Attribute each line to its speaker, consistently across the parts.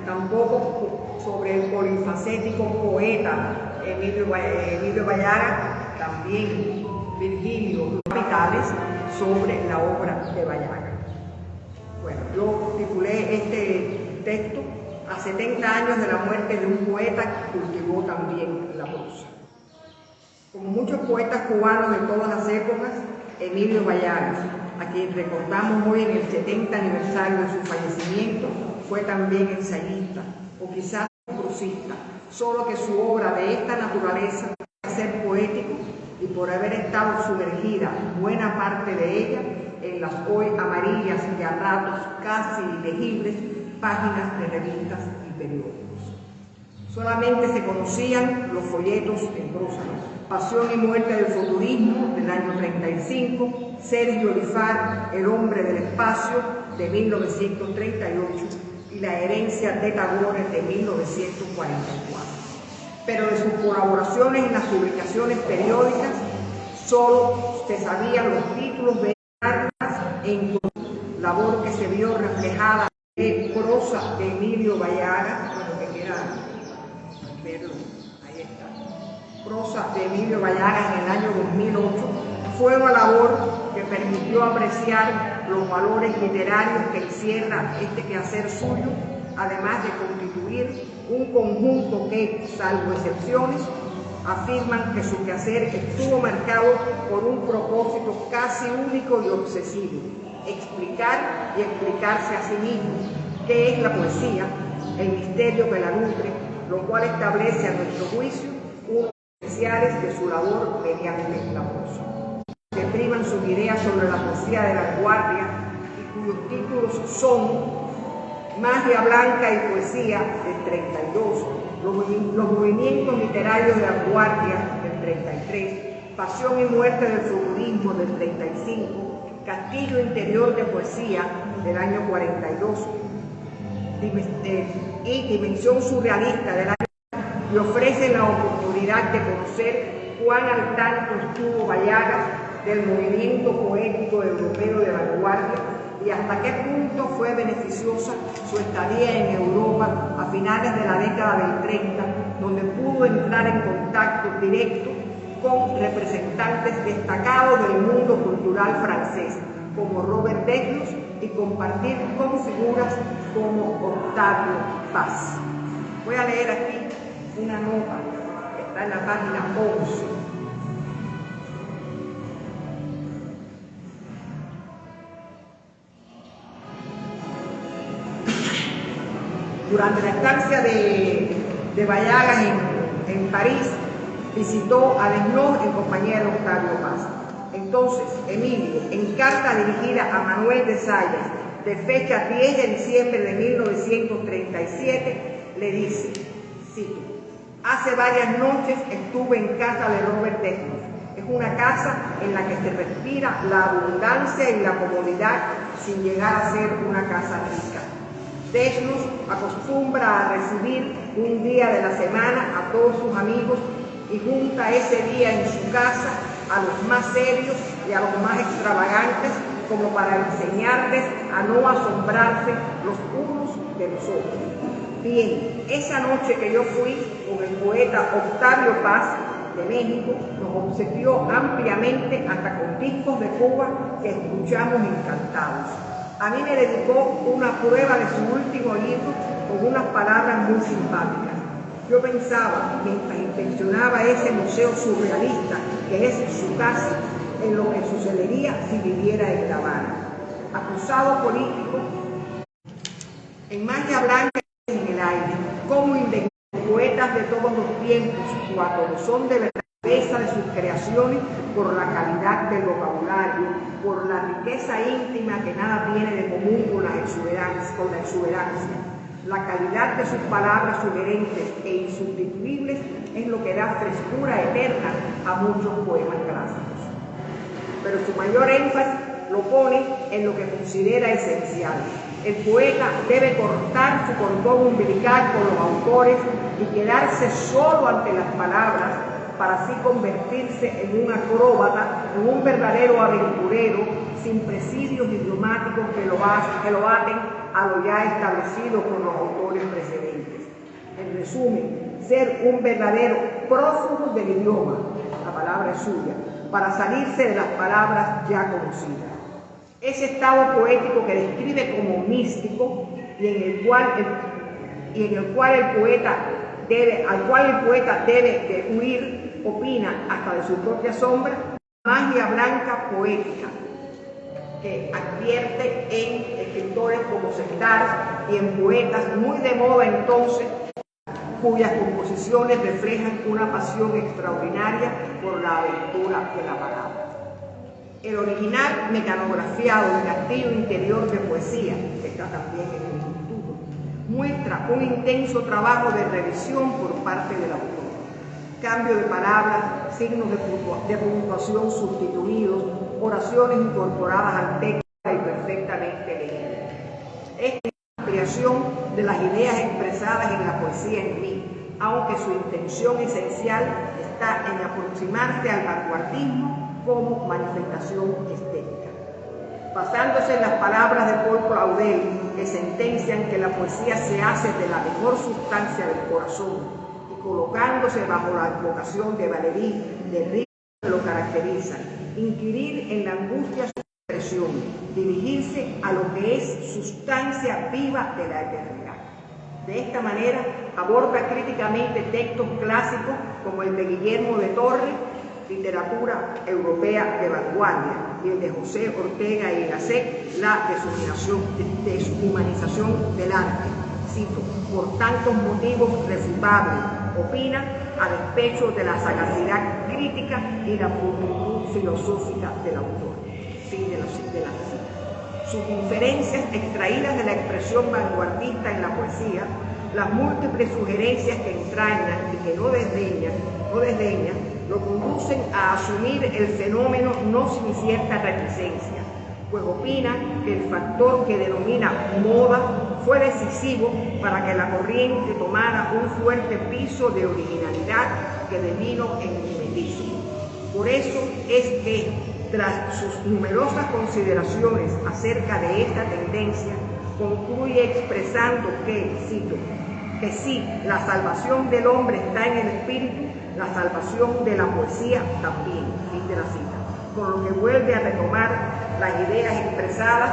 Speaker 1: tampoco sobre el polifacético poeta Emilio Bayaga, también Virgilio, capitales sobre la obra de Bayaga. Bueno, yo titulé este texto a 70 años de la muerte de un poeta que cultivó también la prosa. Como muchos poetas cubanos de todas las épocas, Emilio Bayaga, a quien recordamos hoy en el 70 aniversario de su fallecimiento, fue también ensayista, o quizás prosista, solo que su obra de esta naturaleza, por ser poético y por haber estado sumergida buena parte de ella en las hoy amarillas y a ratos casi ilegibles páginas de revistas y periódicos. Solamente se conocían los folletos en prosa: Pasión y muerte del futurismo, del año 35, Sergio Lifar, El hombre del espacio, de 1938, y La herencia de Tagore, de 1944. Pero de sus colaboraciones en las publicaciones periódicas solo se sabían los títulos de armas en labor que se vio reflejada en prosa de Emilio Bayaga, bueno, que quiera verlo, ahí está. Prosa de Emilio Bayaga en el año 2008 fue una labor que permitió apreciar los valores literarios que encierra este quehacer suyo, además de constituir un conjunto que, salvo excepciones, afirman que su quehacer estuvo marcado por un propósito casi único y obsesivo: explicar y explicarse a sí mismo qué es la poesía, el misterio que la nutre, lo cual establece a nuestro juicio unos esenciales de su labor mediante la prosa. Se priman sus ideas sobre la poesía de la vanguardia y cuyos títulos son Magia Blanca y Poesía, del 32, los movimientos literarios de la vanguardia, del 33, Pasión y muerte del futurismo, del 35, Castillo interior de poesía, del año 42, y Dimensión surrealista, del año, y ofrece la oportunidad de conocer cuán al tanto estuvo Bayaga del movimiento poético europeo de vanguardia y hasta qué punto fue beneficiosa su estadía en Europa a finales de la década del 30, donde pudo entrar en contacto directo con representantes destacados del mundo cultural francés, como Robert Desnos, y compartir con figuras como Octavio Paz. Voy a leer aquí una nota que está en la página 11. Durante la estancia de Bayaga en París, visitó a Desnos en compañía de Octavio Paz. Entonces, Emilio, en carta dirigida a Manuel de Zayas, de fecha 10 de diciembre de 1937, le dice, cito: hace varias noches estuve en casa de Robert Desnos. Es una casa en la que se respira la abundancia y la comodidad sin llegar a ser una casa rica. Desnos acostumbra a recibir un día de la semana a todos sus amigos y junta ese día en su casa a los más serios y a los más extravagantes, como para enseñarles a no asombrarse los unos de los otros. Bien, esa noche que yo fui con el poeta Octavio Paz de México, nos obsequió ampliamente hasta con discos de Cuba que escuchamos encantados. A mí me dedicó una prueba de su último libro con unas palabras muy simpáticas. Yo pensaba, mientras inspeccionaba ese museo surrealista que es su casa, en lo que sucedería si viviera en La Habana. Acusado político, en Magia Blanca en el aire, cómo inventar poetas de todos los tiempos, cuando lo son de la belleza de sus creaciones, por la calidad del vocabulario, por la riqueza íntima que nada tiene de común con la exuberancia. La calidad de sus palabras sugerentes e insustituibles es lo que da frescura eterna a muchos poemas clásicos. Pero su mayor énfasis lo pone en lo que considera esencial. El poeta debe cortar su cordón umbilical con los autores y quedarse solo ante las palabras, para así convertirse en un acróbata, en un verdadero aventurero, sin presidios diplomáticos que lo aten a lo ya establecido por los autores precedentes. resumen, ser un verdadero prófugo del idioma, la palabra es suya, para salirse de las palabras ya conocidas. Ese estado poético que describe como místico y en el cual el poeta debe de huir, opina hasta de su propia sombra, magia blanca poética, que advierte en escritores como Cerdá y en poetas muy de moda entonces, cuyas composiciones reflejan una pasión extraordinaria por la aventura de la palabra. El original mecanografiado del Castillo Interior de Poesía, que está también en el instituto, muestra un intenso trabajo de revisión por parte del autor. Cambio de palabras, signos de puntuación sustituidos, oraciones incorporadas al texto y perfectamente leídas. Esta ampliación de las ideas expresadas en la poesía en mí, aunque su intención esencial está en aproximarse al vanguardismo como manifestación estética. Basándose en las palabras de Paul Claudel, que sentencian que la poesía se hace de la mejor sustancia del corazón y colocándose bajo la advocación de Valéry, del ritmo que lo caracteriza, inquirir en la angustia su expresión, dirigirse a lo que es sustancia viva de la eternidad. De esta manera aborda críticamente textos clásicos como el de Guillermo de Torres, literatura europea de vanguardia, y el de José Ortega y Gasset, la deshumanización del arte. Cito, por tantos motivos refutables, opina, a despecho de la sagacidad crítica y la pulcritud filosófica del autor. Fin de la cita. Sus inferencias extraídas de la expresión vanguardista en la poesía, las múltiples sugerencias que entrañan y que no desdeñan, lo conducen a asumir el fenómeno no sin cierta reticencia, pues opina que el factor que denomina moda fue decisivo para que la corriente tomara un fuerte piso de originalidad que devino en mimetismo. Por eso es que, tras sus numerosas consideraciones acerca de esta tendencia, concluye expresando que, cito, que sí, la salvación del hombre está en el espíritu, la salvación de la poesía también, fin de la cita, con lo que vuelve a retomar las ideas expresadas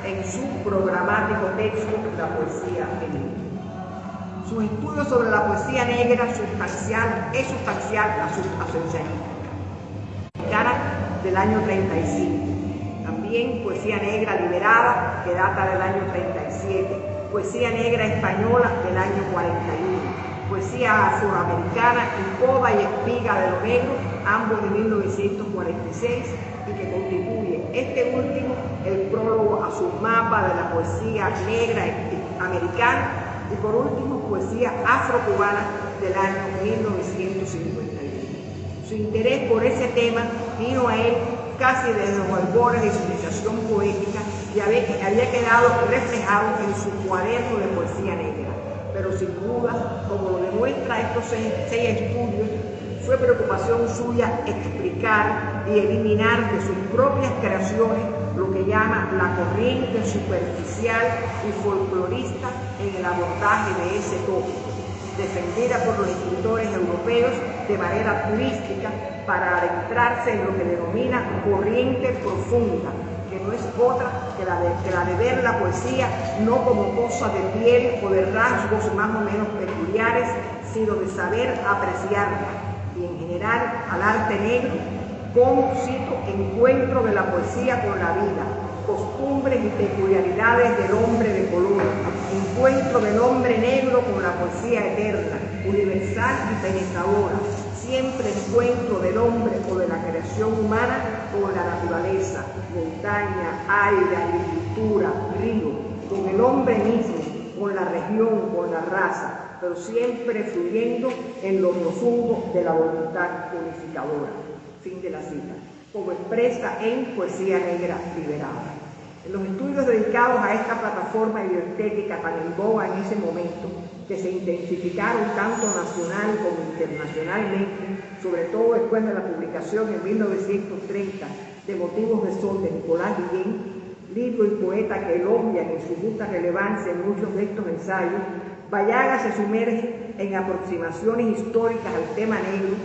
Speaker 1: en su programático texto La poesía negra. Sus estudios sobre la poesía negra es sustancial a su asociación del año 35. También poesía negra liberada, que data del año 37, poesía negra española del año 41. Poesía afroamericana y Poda y Espiga de lo Negro, ambos de 1946, y que constituye este último el prólogo a su mapa de la poesía negra americana, y por último poesía afrocubana del año 1951. Su interés por ese tema vino a él casi desde los albores de su iniciación poética y había quedado reflejado en su cuaderno de poesía negra. Pero sin duda, como lo demuestra estos seis estudios, fue preocupación suya explicar y eliminar de sus propias creaciones lo que llama la corriente superficial y folclorista en el abordaje de ese tópico, defendida por los escritores europeos de manera turística para adentrarse en lo que denomina corriente profunda, que no es otra que la de ver la poesía no como cosa de piel o de rasgos más o menos peculiares, sino de saber apreciarla, y en general al arte negro como, cito, encuentro de la poesía con la vida, costumbres y peculiaridades del hombre de color, encuentro del hombre negro con la poesía eterna, universal y penetradora, siempre encuentro del hombre o de la creación humana con la naturaleza, montaña, aire, agricultura, río, con el hombre mismo, con la región, con la raza, pero siempre fluyendo en lo profundo de la voluntad unificadora. Fin de la cita. Como expresa en Poesía Negra Liberada. En los estudios dedicados a esta plataforma bioestética tan en boga en ese momento, que se intensificaron tanto nacional como internacionalmente, sobre todo después de la publicación en 1930 de Motivos de Sol de Nicolás Guillén, libro y poeta que elogian en su justa relevancia en muchos de estos ensayos, Bayaga se sumerge en aproximaciones históricas al tema negro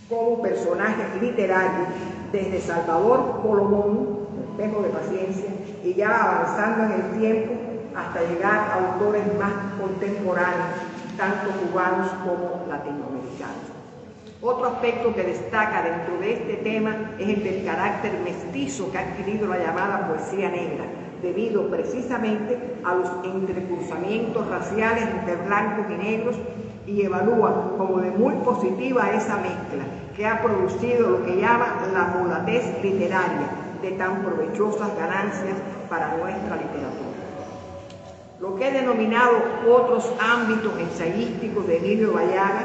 Speaker 1: como personaje literario desde Salvador Colomón, Espejo de Paciencia, y ya avanzando en el tiempo hasta llegar a autores más contemporáneos, tanto cubanos como latinoamericanos. Otro aspecto que destaca dentro de este tema es el del carácter mestizo que ha adquirido la llamada poesía negra, debido precisamente a los entrecruzamientos raciales entre blancos y negros, y evalúa como de muy positiva esa mezcla que ha producido lo que llama la mulatez literaria, de tan provechosas ganancias para nuestra literatura. Lo que he denominado otros ámbitos ensayísticos de Emilio Bayaga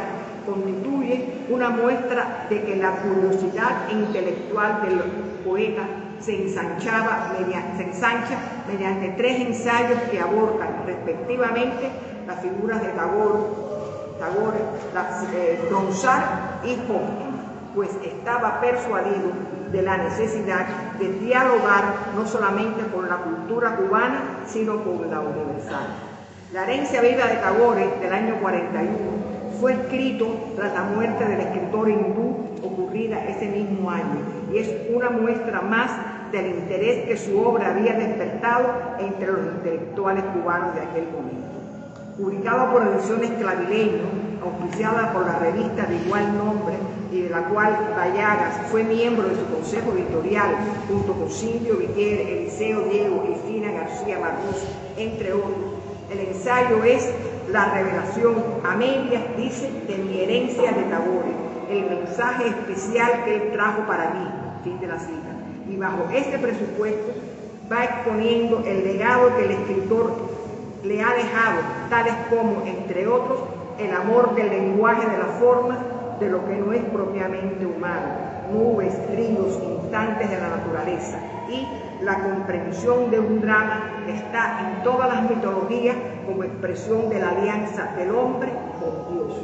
Speaker 1: constituye una muestra de que la curiosidad intelectual del poeta se ensancha mediante tres ensayos que abordan respectivamente las figuras de Tagore, Ronsard y Hopkins, pues estaba persuadido de la necesidad de dialogar no solamente con la cultura cubana, sino con la universal. La herencia viva de Tagore del año 41 fue escrito tras la muerte del escritor hindú ocurrida ese mismo año, y es una muestra más del interés que su obra había despertado entre los intelectuales cubanos de aquel momento. Publicado por Ediciones Clavileño, auspiciada por la revista de igual nombre y de la cual Bayagas fue miembro de su consejo editorial, junto con Silvio Vitier, Eliseo Diego y Fina García Marrús, entre otros. El ensayo es la revelación a medias, dice, de mi herencia de Tagore, el mensaje especial que él trajo para mí, fin de la cita. Y bajo este presupuesto va exponiendo el legado que el escritor le ha dejado, tales como, entre otros, el amor del lenguaje de la forma, de lo que no es propiamente humano, nubes, ríos, instantes de la naturaleza, y la comprensión de un drama que está en todas las mitologías como expresión de la alianza del hombre con Dios.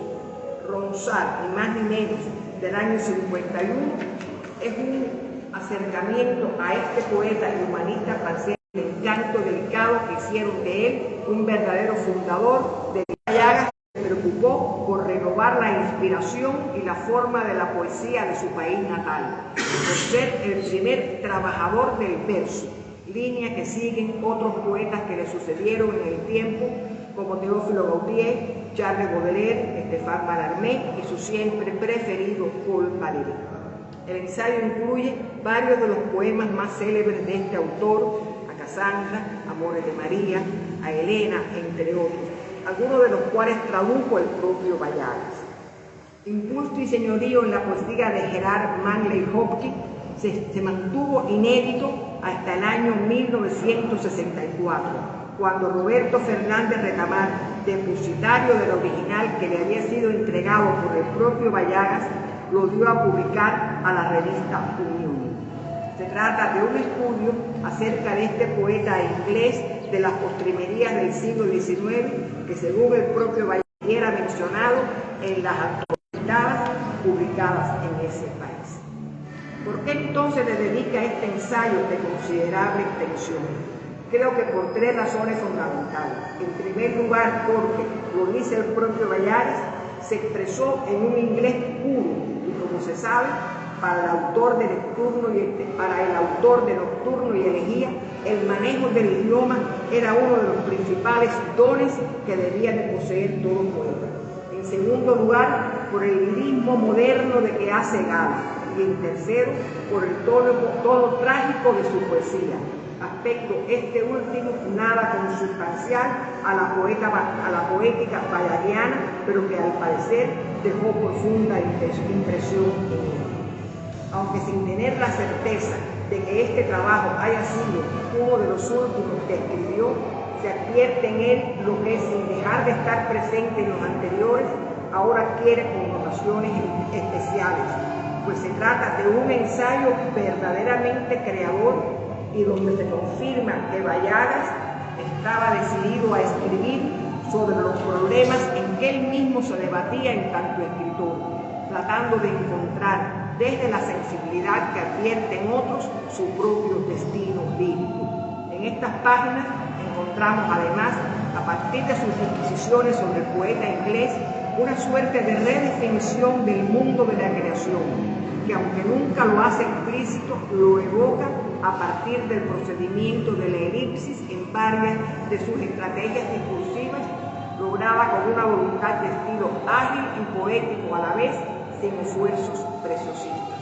Speaker 1: Ronsard, ni más ni menos, del año 51, es un acercamiento a este poeta y humanista francés, el encanto delicado que hicieron de él un verdadero fundador. De Bayaga se preocupó por renovar la inspiración y la forma de la poesía de su país natal, por ser el primer trabajador del verso, línea que siguen otros poetas que le sucedieron en el tiempo, como Teófilo Gautier, Charles Baudelaire, Stéphane Mallarmé y su siempre preferido Paul Valéry. El ensayo incluye varios de los poemas más célebres de este autor, a Cassandra, Amores de María, a Elena, entre otros, algunos de los cuales tradujo el propio Bayagas. Impulso y señorío en la poesía de Gerard Manley Hopkins se mantuvo inédito hasta el año 1964, cuando Roberto Fernández Recamar, depositario del original que le había sido entregado por el propio Bayagas, lo dio a publicar a la revista Unión. Se trata de un estudio acerca de este poeta inglés de las postrimerías del siglo XIX, que según el propio Bayagas era mencionado en las antologías publicadas en ese país. ¿Por qué entonces le dedica este ensayo de considerable extensión? Creo que por tres razones fundamentales. En primer lugar, porque, lo dice el propio Bayagas, se expresó en un inglés puro y, como se sabe, para el autor de Nocturno y Elegía, el manejo del idioma era uno de los principales dones que debía de poseer todo poeta. En segundo lugar, por el lirismo moderno de que hace gala, y en tercero, por el tono trágico de su poesía, aspecto este último nada consustancial a la poética bayariana, pero que al parecer dejó profunda impresión en él. Aunque sin tener la certeza de que este trabajo haya sido uno de los últimos que escribió, se advierte en él lo que, sin dejar de estar presente en los anteriores, ahora adquiere connotaciones especiales, pues se trata de un ensayo verdaderamente creador y donde se confirma que Bayagas estaba decidido a escribir sobre los problemas en que él mismo se debatía en tanto escritor, tratando de encontrar desde la sensibilidad que advierte en otros su propio destino lírico. En estas páginas encontramos además a partir de sus disquisiciones sobre el poeta inglés, una suerte de redefinición del mundo de la creación, que aunque nunca lo hace explícito, lo evoca a partir del procedimiento de la elipsis en varias de sus estrategias discursivas, lograda con una voluntad de estilo ágil y poético a la vez, sin esfuerzos preciosistas.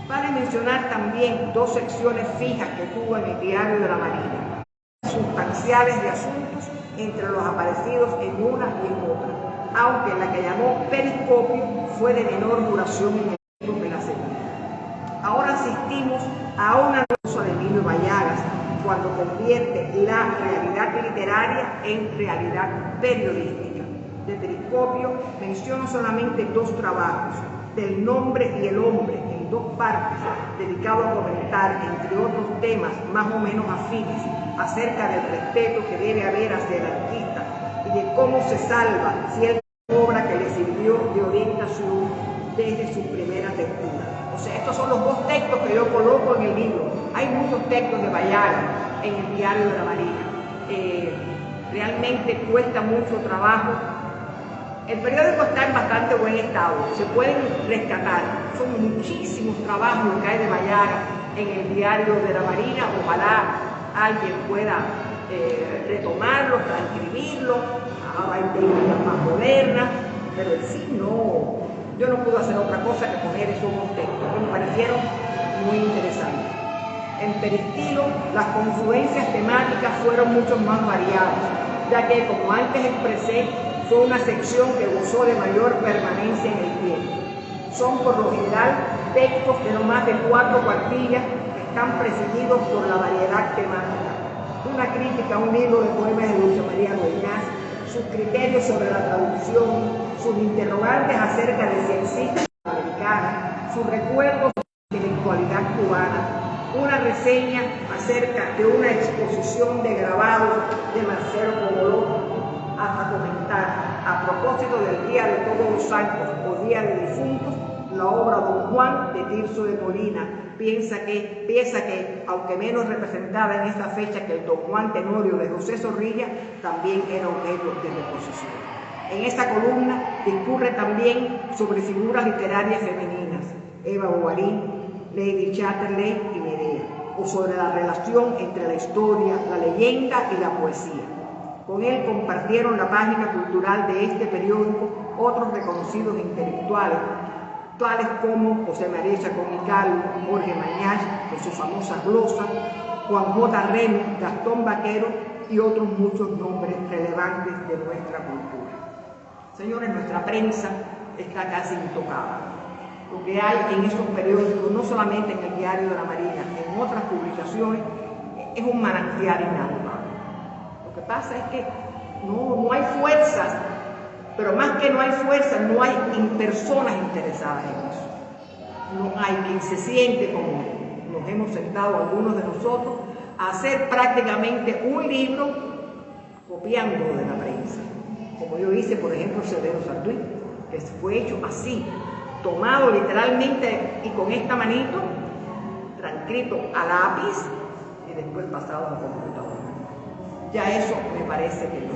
Speaker 1: Vale mencionar también dos secciones fijas que tuvo en el Diario de la Marina, sustanciales de asuntos entre los aparecidos en una y en otra, aunque la que llamó Periscopio fue de menor duración en el tiempo que la segunda. Ahora asistimos a una cosa de Emilio Bayagas, cuando convierte la realidad literaria en realidad periodística. De Periscopio menciono solamente dos trabajos, Del nombre y el hombre, en dos partes, dedicado a comentar, entre otros temas más o menos afines, acerca del respeto que debe haber hacia el artista y de cómo se salva cierta obra que le sirvió de orientación desde su primera lectura. O sea, estos son los dos textos que yo coloco en el libro. Hay muchos textos de Bayagas en el Diario de la Marina. Realmente cuesta mucho trabajo. El periódico está en bastante buen estado, se pueden rescatar. Son muchísimos trabajos que hay de Bayagas en el Diario de la Marina. Ojalá alguien pueda retomarlos, transcribirlos. Ahora hay técnicas más modernas, pero en sí no. Yo no pude hacer otra cosa que poner esos dos textos que me parecieron muy interesantes. En Peristilo, las confluencias temáticas fueron mucho más variadas, ya que, como antes expresé, fue una sección que gozó de mayor permanencia en el tiempo. Son por lo general textos de no más de 4 cuartillas que están presididos por la variedad temática. Una crítica a un libro de poemas de Dulce María Dueñas, sus criterios sobre la traducción, sus interrogantes acerca de si existe la americana, sus recuerdos de la intelectualidad cubana, una reseña acerca de una exposición de grabados de Marcelo Coboló, hasta comentar, a propósito del Día de Todos los Santos o Día de Difuntos, la obra Don Juan de Tirso de Molina, piensa que, aunque menos representada en esta fecha que el Don Juan Tenorio de José Zorrilla, también era objeto de reposición. En esta columna discurre también sobre figuras literarias femeninas, Eva Bovary, Lady Chatterley y Medea, o sobre la relación entre la historia, la leyenda y la poesía. Con él compartieron la página cultural de este periódico otros reconocidos intelectuales, tales como José María Chacón y Calvo, Jorge Mañach, con su famosa glosa, Juan J. Remy, Gastón Vaquero y otros muchos nombres relevantes de nuestra cultura. Señores, nuestra prensa está casi intocada. Lo que hay en estos periódicos, no solamente en el Diario de la Marina, en otras publicaciones, es un manantial inagotable. Lo que pasa es que no hay fuerzas, pero más que no hay fuerzas, no hay personas interesadas en eso. No hay quien se siente como nos hemos sentado algunos de nosotros a hacer prácticamente un libro copiando de la prensa. Como yo hice, por ejemplo, Severo Sarduy, que fue hecho así, tomado literalmente y con esta manito, transcrito a lápiz y después pasado a la computadora. Ya eso me parece que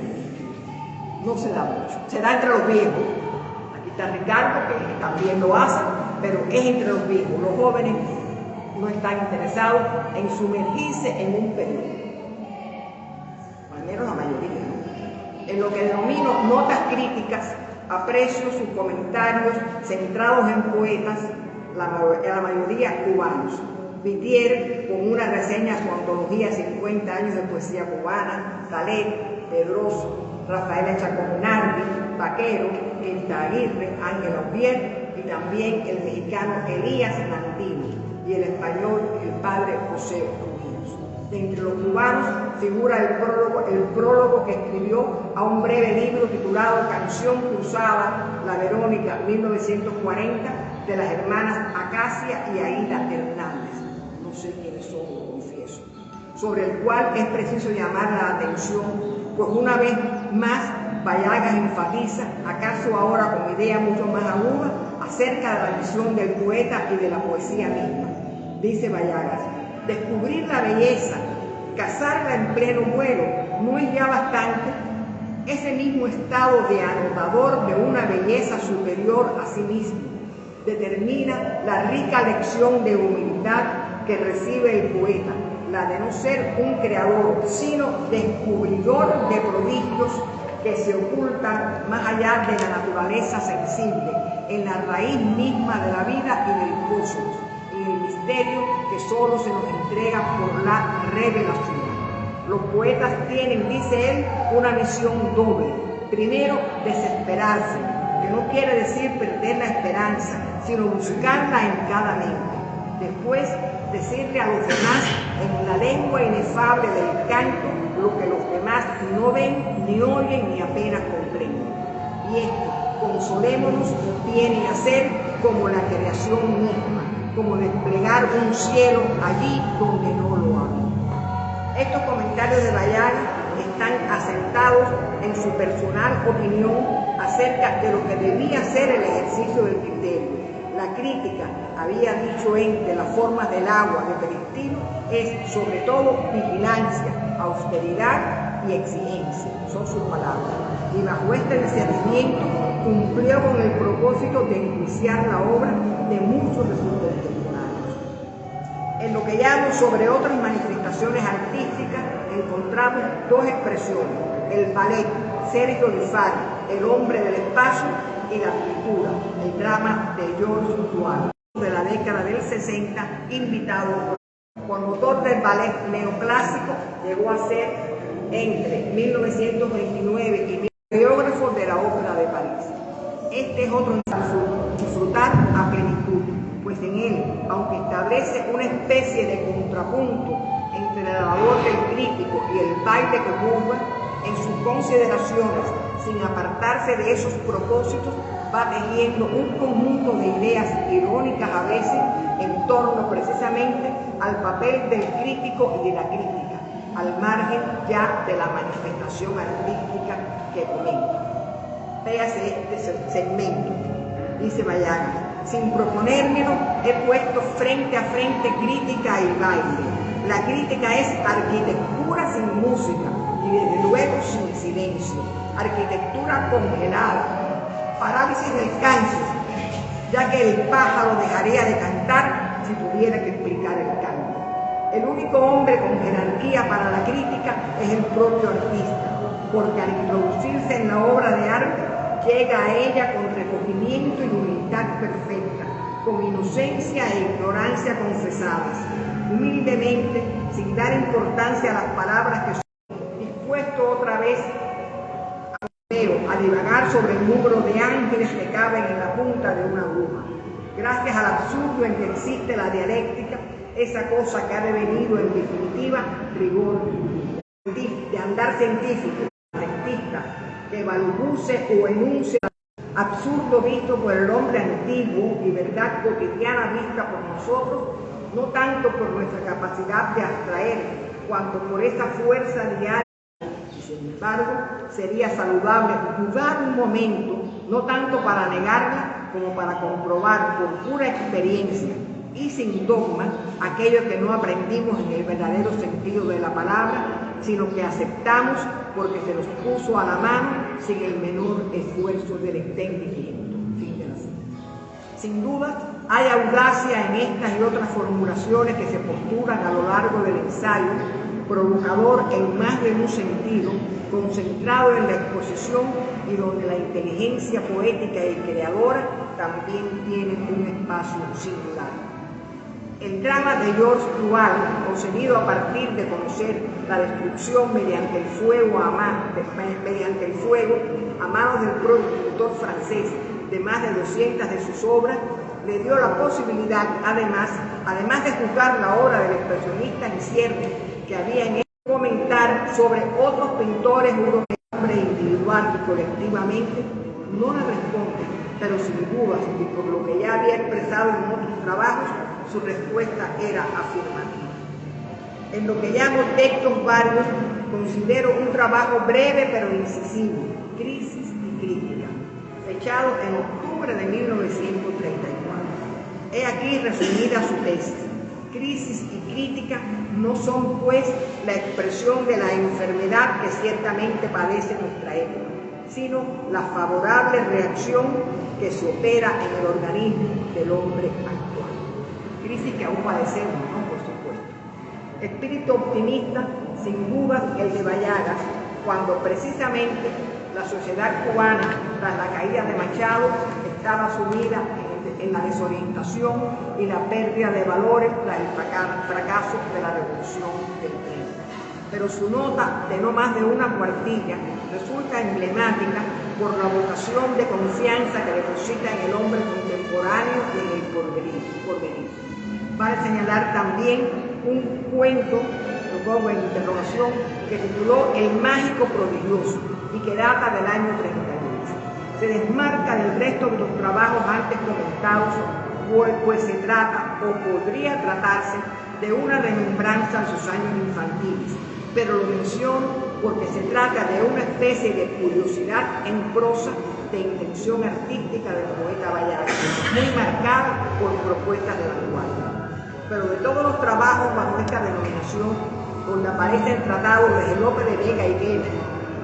Speaker 1: no se da mucho. Se da entre los viejos. Aquí está Ricardo, que también lo hace, pero es entre los viejos. Los jóvenes no están interesados en sumergirse en un periódico. Al menos la mayoría, ¿no? En lo que denomino notas críticas, aprecio sus comentarios centrados en poetas, la mayoría cubanos. Vitier, con una reseña a su antología 50 años de poesía cubana, Calet, Pedroso, Rafael Chacón Nardi, Vaquero, Elta Aguirre, Ángela Ubier y también el mexicano Elías Nantini y el español el padre José Rubinos. De entre los cubanos figura el prólogo que escribió a un breve libro titulado Canción Cruzada, La Verónica, 1940, de las hermanas Acacia y Aida Hernández. No sé quiénes son, lo confieso. Sobre el cual es preciso llamar la atención, pues una vez más Bayagas enfatiza, acaso ahora con idea mucho más aguda, acerca de la visión del poeta y de la poesía misma. Dice Bayagas: descubrir la belleza, cazarla en pleno vuelo, ¿No es ya bastante? Ese mismo estado de anotador de una belleza superior a sí mismo determina la rica lección de humildad que recibe el poeta, la de no ser un creador, sino descubridor de prodigios que se ocultan más allá de la naturaleza sensible, en la raíz misma de la vida y del cosmos, en el misterio que solo se nos entrega por la revelación. Los poetas tienen, dice él, una misión doble. Primero, desesperarse, que no quiere decir perder la esperanza, sino buscarla en cada mente. Después, decirle a los demás en la lengua inefable del canto lo que los demás no ven, ni oyen, ni apenas comprenden. Y esto, consolémonos, viene a ser como la creación misma, como desplegar un cielo allí donde no lo había. Estos comentarios de Bayaga están asentados en su personal opinión acerca de lo que debía ser el ejercicio del criterio. La crítica, había dicho de las formas del agua de Peristilo, es sobre todo vigilancia, austeridad y exigencia, son sus palabras. Y bajo este discernimiento cumplió con el propósito de enjuiciar la obra de muchos de sus contemporáneos. En lo que llamo sobre otras manifestaciones artísticas encontramos dos expresiones: el ballet, Sergio Di Fari, El hombre del espacio, y la pintura, el drama de Georges Dual, de la década del 60, invitado por motor del ballet neoclásico, llegó a ser entre 1929 y coreógrafo de la Ópera de París. Este es otro disfrutar a plenitud, pues en él, aunque establece una especie de contrapunto entre la labor del crítico y el baile que juzga, en sus consideraciones, sin apartarse de esos propósitos, va tejiendo un conjunto de ideas irónicas a veces en torno precisamente al papel del crítico y de la crítica, al margen ya de la manifestación artística que comenta. Véase este segmento, dice Bayaga: sin proponérmelo, he puesto frente a frente crítica y baile. La crítica es arquitectura sin música y desde luego sin silencio, arquitectura congelada, parálisis del cáncer, ya que el pájaro dejaría de cantar si tuviera que explicar el canto. El único hombre con jerarquía para la crítica es el propio artista, porque al introducirse en la obra de arte, llega a ella con recogimiento y humildad perfecta, con inocencia e ignorancia confesadas, humildemente, sin dar importancia a las palabras que son, dispuesto otra vez a divagar sobre el número de ángeles que caben en la punta de una aguja. Gracias al absurdo en que existe la dialéctica, esa cosa que ha devenido en definitiva rigor, de andar científico, artista, que balbuce o enuncie absurdo visto por el hombre antiguo y verdad cotidiana vista por nosotros, no tanto por nuestra capacidad de abstraer, cuanto por esa fuerza diaria. Sin embargo, sería saludable dudar un momento, no tanto para negarla, como para comprobar por pura experiencia y sin dogma aquello que no aprendimos en el verdadero sentido de la palabra, sino que aceptamos porque se nos puso a la mano sin el menor esfuerzo del entendimiento. Fin de la cita. Sin duda, hay audacia en estas y otras formulaciones que se postulan a lo largo del ensayo, provocador en más de un sentido, concentrado en la exposición y donde la inteligencia poética y creadora también tiene un espacio singular. El drama de Georges Dual, concebido a partir de conocer la destrucción mediante el fuego a manos del productor francés de más de 200 de sus obras, le dio la posibilidad, además de juzgar la obra del expresionista en ciernes que había en él, comentar sobre otros pintores europeos, individual y colectivamente, no le responde, pero sin dudas, y por lo que ya había expresado en otros trabajos, su respuesta era afirmativa. En lo que llamo textos varios, considero un trabajo breve pero incisivo, Crisis y Crítica, fechado en octubre de 1934. He aquí resumida su tesis. crisis y crítica no son pues la expresión de la enfermedad que ciertamente padece nuestra época, sino la favorable reacción que se opera en el organismo del hombre actual. Crisis que aún padecemos, ¿no? Por supuesto. Espíritu optimista, sin duda, el de Bayagas, cuando precisamente la sociedad cubana, tras la caída de Machado, estaba sumida en la desorientación y la pérdida de valores tras el fracaso de la revolución del 30. Pero su nota de no más de una cuartilla resulta emblemática por la vocación de confianza que deposita en el hombre contemporáneo y en el porvenir. Vale señalar también un cuento, lo pongo en interrogación, que tituló El mágico prodigioso y que data del año 31. Se desmarca del resto de los trabajos antes comentados, pues se trata, o podría tratarse, de una remembranza de sus años infantiles, pero lo menciono porque se trata de una especie de curiosidad en prosa de intención artística del poeta Bayagas, muy marcada por propuestas de la vanguardia. Pero de todos los trabajos bajo esta denominación, donde aparecen tratados desde Lope de Vega y Guena,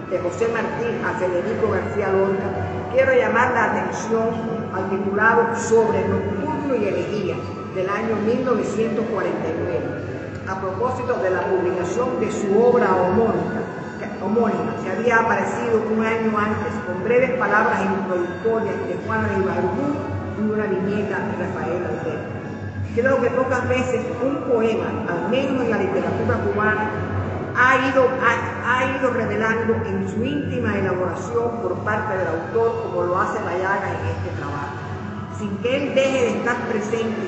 Speaker 1: de José Martín a Federico García Lorca, quiero llamar la atención al titulado Sobre Nocturno y Elegía, del año 1949, a propósito de la publicación de su obra homónima, que había aparecido un año antes, con breves palabras introductorias de Juana de Ibarburu y una viñeta de Rafael Alberto. Creo que pocas veces un poema, al menos en la literatura cubana, ha ido revelando en su íntima elaboración por parte del autor, como lo hace Bayagas en este trabajo, sin que él deje de estar presente,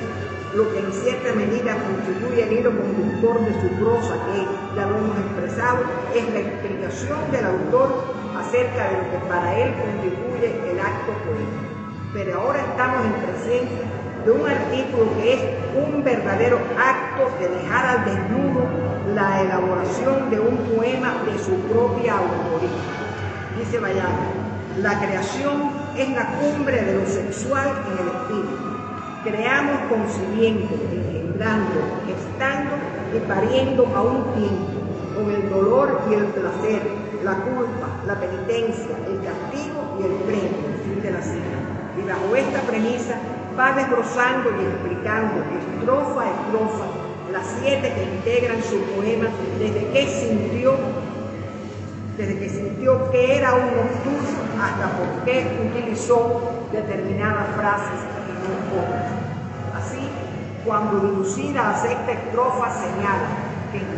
Speaker 1: lo que en cierta medida constituye el hilo conductor de su prosa, que ya lo hemos expresado, es la explicación del autor acerca de lo que para él constituye el acto poético. Pero ahora estamos en presencia de un artículo que es un verdadero acto de dejar al desnudo la elaboración de un poema de su propia autoría. Dice Bayagas: la creación es la cumbre de lo sexual en el espíritu. Creamos concibiendo, engendrando, gestando y pariendo a un tiempo, con el dolor y el placer, la culpa, la penitencia, el castigo y el premio, fin de la cita. Y bajo esta premisa va desglosando y explicando estrofa a estrofa las 7 que integran su poema desde que sintió que era un nocturno hasta por qué utilizó determinadas frases y no otras. Así, cuando dilucida la 6ª estrofa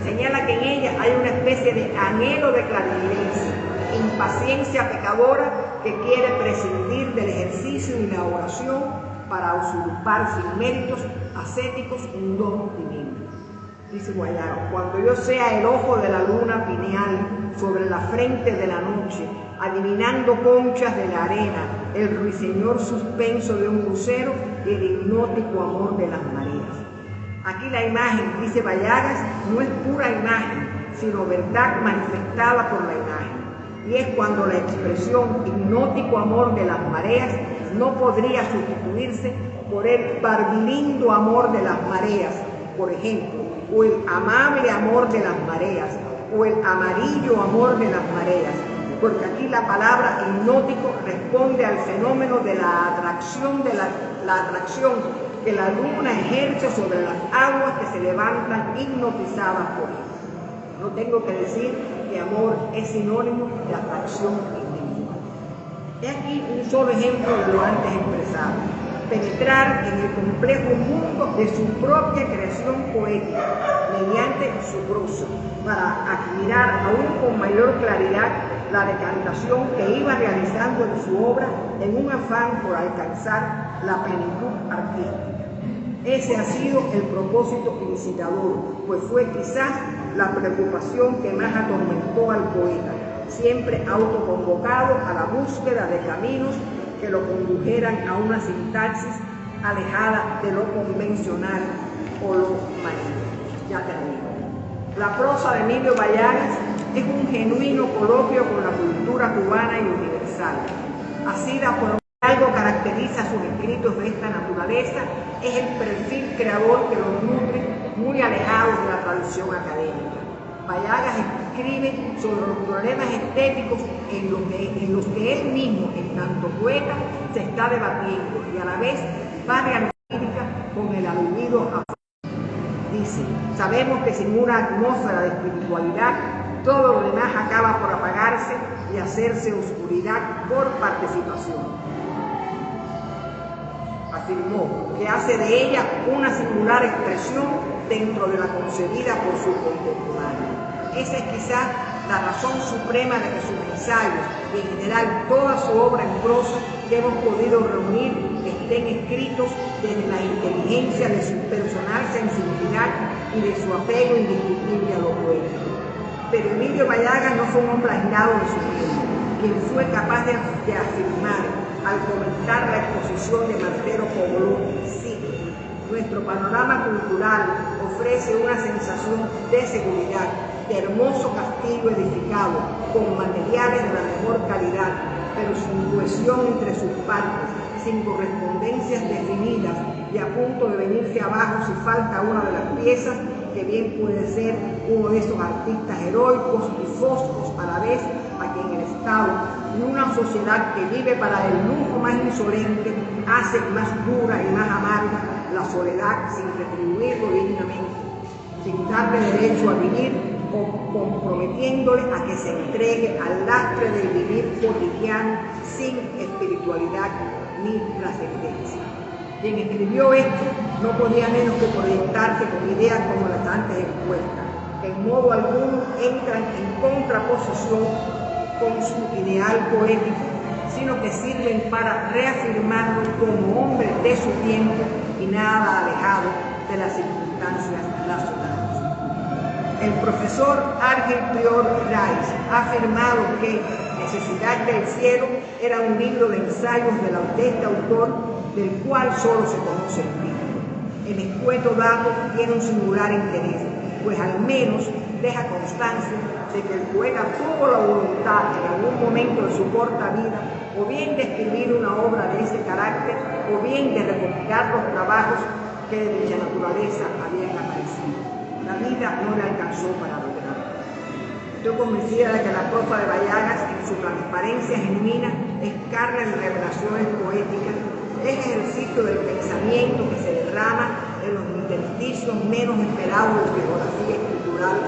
Speaker 1: señala que en ella hay una especie de anhelo de clarividencia, impaciencia pecadora que quiere prescindir del ejercicio y la oración para usurpar sin méritos ascéticos un don divino. Dice Bayagas: cuando yo sea el ojo de la luna pineal sobre la frente de la noche, adivinando conchas de la arena, el ruiseñor suspenso de un lucero y el hipnótico amor de las mareas. Aquí la imagen, dice Bayagas, no es pura imagen, sino verdad manifestada por la imagen. Y es cuando la expresión hipnótico amor de las mareas no podría sustituirse por el barbilindo amor de las mareas, por ejemplo, o el amable amor de las mareas, o el amarillo amor de las mareas, porque aquí la palabra hipnótico responde al fenómeno de la atracción que la luna ejerce sobre las aguas que se levantan hipnotizadas por él. No tengo que decir que amor es sinónimo de atracción individual. He aquí un solo ejemplo de lo antes expresado: penetrar en el complejo mundo de su propia creación poética mediante su prosa, para admirar aún con mayor claridad la decantación que iba realizando en su obra en un afán por alcanzar la plenitud artística. Ese ha sido el propósito incitador, pues fue quizás la preocupación que más atormentó al poeta, siempre autoconvocado a la búsqueda de caminos que lo condujeran a una sintaxis alejada de lo convencional o lo manido. Ya termino. La prosa de Emilio Bayagas es un genuino coloquio con la cultura cubana y universal. Asida por algo caracteriza sus escritos de esta naturaleza, es el perfil creador que los nutre muy alejados de la tradición académica. Vallagas escribe sobre los problemas estéticos en los que él mismo, en tanto poeta, se está debatiendo y a la vez va realizando crítica con el aludido afán. Dice: sabemos que sin una atmósfera de espiritualidad, todo lo demás acaba por apagarse y hacerse oscuridad por participación. Afirmó que hace de ella una singular expresión dentro de la concebida por su contemporáneo. Esa es quizá la razón suprema de que sus ensayos y en general toda su obra en prosa que hemos podido reunir estén escritos desde la inteligencia de su personal sensibilidad y de su apego indiscutible a lo poético. Pero Emilio Vallagas no fue un hombre aislado de su tiempo, quien fue capaz de afirmar al comentar la exposición de Martero Pobló: cito, nuestro panorama cultural ofrece una sensación de seguridad, de hermoso castillo edificado con materiales de la mejor calidad, pero sin cohesión entre sus partes, sin correspondencias definidas y a punto de venirse abajo si falta una de las piezas, que bien puede ser uno de esos artistas heroicos y foscos a la vez, a quien el Estado y una sociedad que vive para el lujo más insolente hace más dura y más amarga la soledad sin retribuirlo dignamente, sin darle derecho a vivir o comprometiéndole a que se entregue al lastre del vivir cotidiano sin espiritualidad ni trascendencia. Quien escribió esto no podía menos que proyectarse con ideas como las antes expuestas, que en modo alguno entran en contraposición con su ideal poético, sino que sirven para reafirmarlo como hombre de su tiempo y nada alejado de las circunstancias nacionales. El profesor Ángel Prior Rice ha afirmado que Necesidad del Cielo era un libro de ensayos de este autor, del cual solo se conoce el título. El escueto dato tiene un singular interés, pues al menos deja constancia de que el poeta tuvo la voluntad en algún momento de su corta vida o bien de escribir una obra de ese carácter o bien de recopilar los trabajos que de dicha naturaleza habían aparecido. La vida no le alcanzó para lograrlo. Estoy convencida de que la prosa de Vallagas, en su transparencia genuina, es carne de revelaciones poéticas, es ejercicio del pensamiento que se derrama en los intersticios menos esperados de geografía escritural,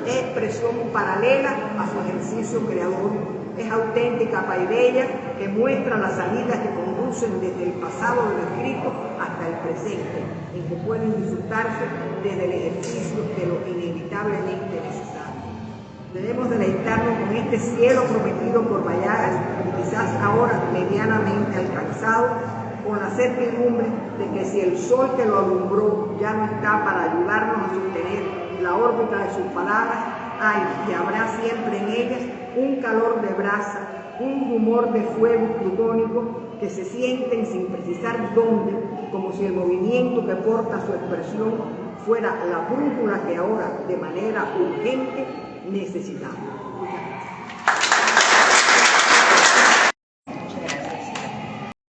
Speaker 1: es expresión paralela a su ejercicio creador, es auténtica paideia que muestra las salidas que conducen desde el pasado de lo escrito hasta el presente, en que pueden disfrutarse desde el ejercicio de lo inevitablemente necesario. Debemos deleitarnos con este cielo prometido por Vallagas y quizás ahora medianamente alcanzado, con la certidumbre de que si el sol que lo alumbró ya no está para ayudarnos a sostener la órbita de sus palabras, hay y habrá siempre en ellas un calor de brasa, un rumor de fuego plutónico que se sienten sin precisar dónde, como si el movimiento que porta su expresión fuera la brújula que ahora de manera urgente necesitamos.